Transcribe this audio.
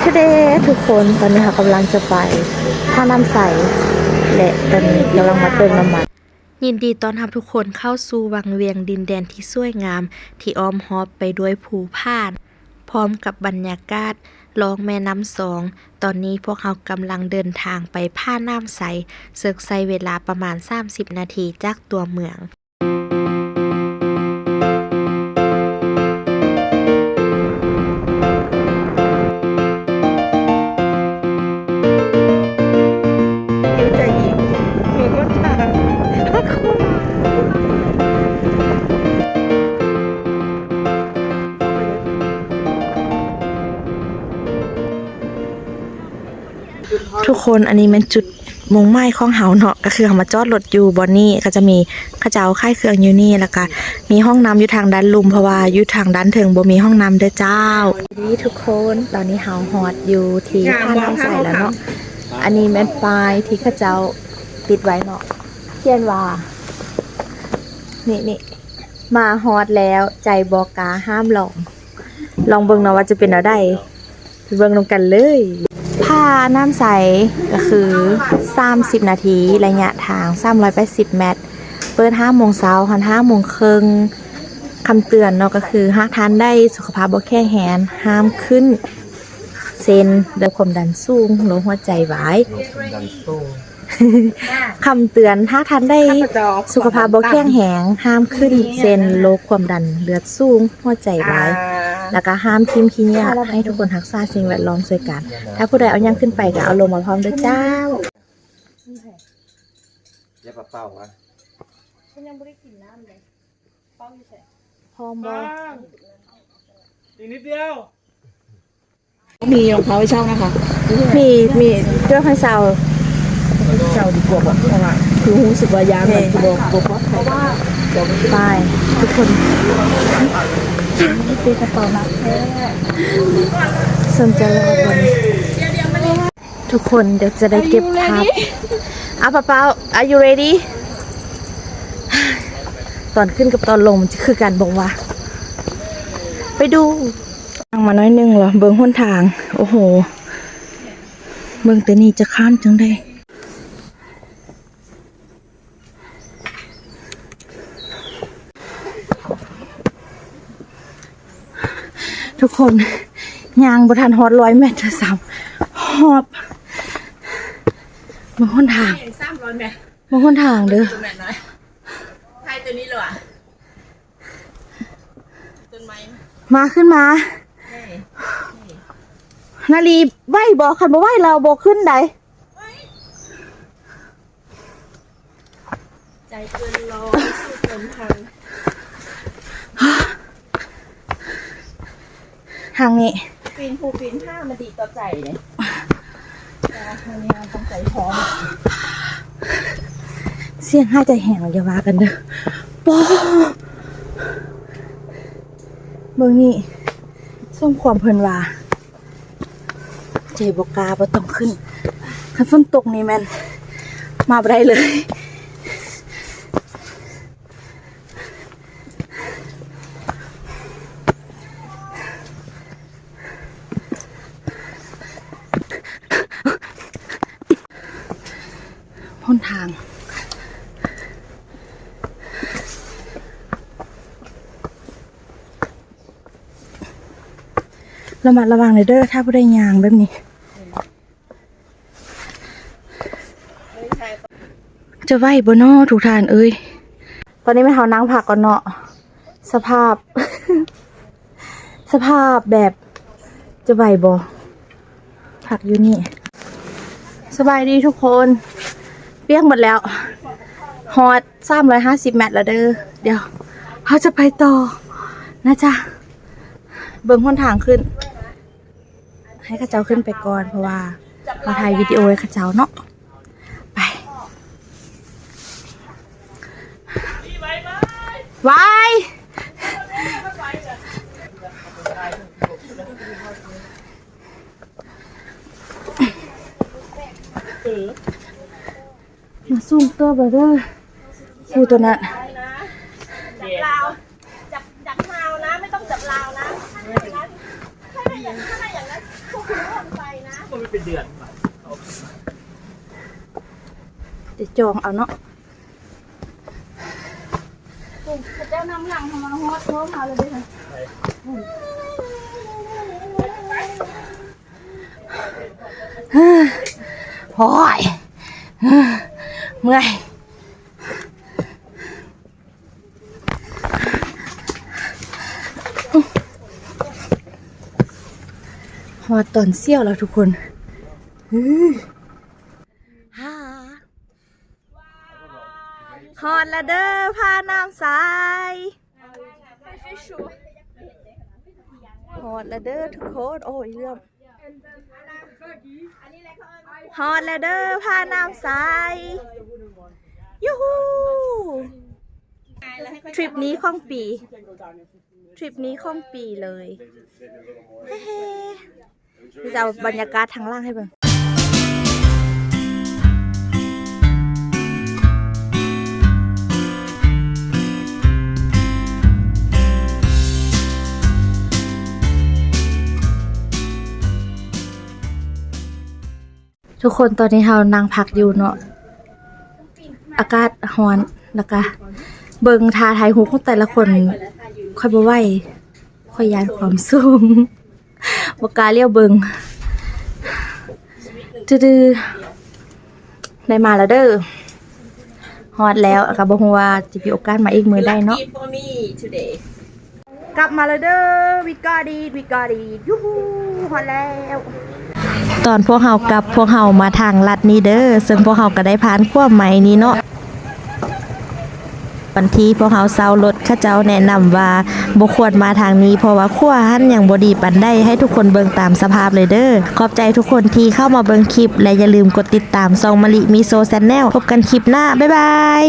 ทเดทุกคนตอนนี้ค่ะกำลังจะไปท่าน้ำใสและตอนนี้กำลังมาเติมน้ำมันยินดีต้อนรับทุกคนเข้าสู่วังเวียงดินแดนที่สวยงามที่อ้อมฮอบไปด้วยภูพานพร้อมกับบรรยากาศลองแม่น้ำสองตอนนี้พวกเรากำลังเดินทางไปท่าน้ำใสเสิร์ฟใช้เวลาประมาณ30นาทีจากตัวเมืองทุกคนอันนี้มันจุดมุ่งหมายของเฮาเนาะก็คือเฮามาจอดรถอยู่บอนนี่ก็จะมีข้าเจ้าค่ายเครื่องอยู่นี่แล้วก็มีห้องน้ำอยู่ทางด้านลุมเพราะว่าอยู่ทางด้านเทิงบ่มีห้องน้ำเด้อเจ้านี่ทุกคนตอนนี้เฮาฮอดอยู่ที่ท่าน้ำใสแล้วเนาะอันนี้แม่นป้ายที่ข้าเจ้าติดไว้เนาะเขียนว่านี่มาฮอดแล้วใจบอกกาห้ามลองเบิ่งเนาะว่าจะเป็นอะไรไปเบิ่งนำกันเลยผ้าน้ำใสก็คือ30นาทีระยะทาง380เมตรเปิด5 โมงเช้าถึง5 โมงครึ่งคำเตือนเนาะก็คือหากทานได้สุขภาพบ่แข็งแรงห้ามขึ้นเส้นเดือดความดันสูงโรคหัวใจวายคำเตือนถ้าทานได้สุขภาพบ่แข็งแรงห้ามขึ้นเส้นโรคความดันเลือดสูงหัวใจวายแล้วก็ห้ามทิมขี้เหงื่อให้ทุกคนรักษาสิ่งแวดล้อมช่วยกันถ้าผู้ใดเอายังขึ้นไปก็เอาลงมาพร้อมด้วยเจ้าอย่าเป่าวะฉันยังไม่ได้กินน้ำเลยเป้าอยู่ใส่พร้อมบ่อีกนิดเดียวมีรองเท้าให้เช่านะคะมีเสื้อผ้าเช่าเช่าดีกว่าบอกเพราะว่าคือรู้สึกว่ายางมันบอกเพราะว่าเดี๋ยวไปทุกคนตีกระเป๋านักแท้สนใจแล้วคนทุกคนเดี๋ยวจะได้เก็บทับเปล่า Are you ready ตอนขึ้นกับตอนลงจะคือการบอกว่าไปดูทางมาน้อยนึงเหรอเบิ้งหนทางโอ้โหเบิ้งแต่นี่จะข้ามจังได้ทุกคนยางบทันฮอด100 เมตรซ้ำหอบมาหนทาง300 เมตรมาหนทางเด้อใช่ตัวนี้เหรอต้นไม้มาขึ้นมานาลีไหวบอกคันบ่ไหวเราบอกขึ้นใดใจเกินร้อยสู้เกินพันทางนี้ปีนผ้ามันดีต่อใจเลยแต่ทางนี้ต้องใจพร้อมเสียงหายใจแห้งอย่าว่ากันเด้อป๊อเบิ่งนี่ส่งความเพิ่นว่าใจบ่กล้าบ่ต้องขึ้นคันฝนตกนี่แม่นมาบ่ได้เลยหนทางระมัดระวังเลยเด้อถ้าผู้ใดยางแบบนี้จะไหวบ่น้อถูกทานเอ้ยตอนนี้แม่เฮานั่งพักก่อนเนาะสภาพ สภาพแบบจะไหวบ่พักอยู่นี่สบายดีทุกคนเปียกหมดแล้วฮอด350 เมตรแล้วเด้อเดี๋ยวเขาจะไปต่อนะจ๊ะเบิ่งหนทางขึ้นให้ข้าเจ้าขึ้นไปก่อนเพราะว่ามาถ่ายวิดีโอให้ข้าเจ้าเนาะไปไว้มาซุ่มตัวเบอร์เดอร์คูตัวนั้นจับลาวจับมาวนะไม่ต้องจับลาวนะถ้าได้อย่างนั้นพวกคุณรู้ว่า เป็นเดือน เดี๋ยวจองเอาเนาะเจ้านำหลังมาฮอดโค้งเอาเลยด้วยโอ้ยเมื่อยฮอดตอนเซี่ยวแล้วทุกคนฮอดละเด้อพาน้ำสายฮอดละเด้อทุกคนโอ้ยเรื่องฮอดละเด้อพาน้ำสายยูฮูทริปนี้ของปีทริปนี้ของปีเลยเฮ้ๆจะเอาบรรยากาศทางล่างให้เบิ่งทุกคนตอนนี้เรานั่งพักอยู่เนาะอากาศร้อนแล้วก็เบิ่งทาไทยหูของแต่ละคนค่อยบ่ไหวค่อยยานความสูงบ่กล้าเลี้ยวเบิ่งดื้อๆได้มาแล้วเด้อฮอดแล้วก็บ่ฮู้ว่าสิมีโอกาสมาอีกมื้อได้เนาะกลับมาแล้วเด้อวิกอดียูฮูฮอดแล้วตอนพวกเฮากลับพวกเฮามาทางลัดนี้เด้อซึ่งพวกเฮาก็ได้ผ่านขั้วใหม่นี้เนาะวันที่พวกเฮาเซารถเขาเจ้าแนะนำว่าบ่ควรมาทางนี้เพราะว่าขั้วหันยังบ่ดีปานใดให้ทุกคนเบิ่งตามสภาพเลยเด้อขอบใจทุกคนที่เข้ามาเบิ่งคลิปและอย่าลืมกดติดตามช่องมะลิมีโซแชนแนลพบกันคลิปหน้าบ๊ายบาย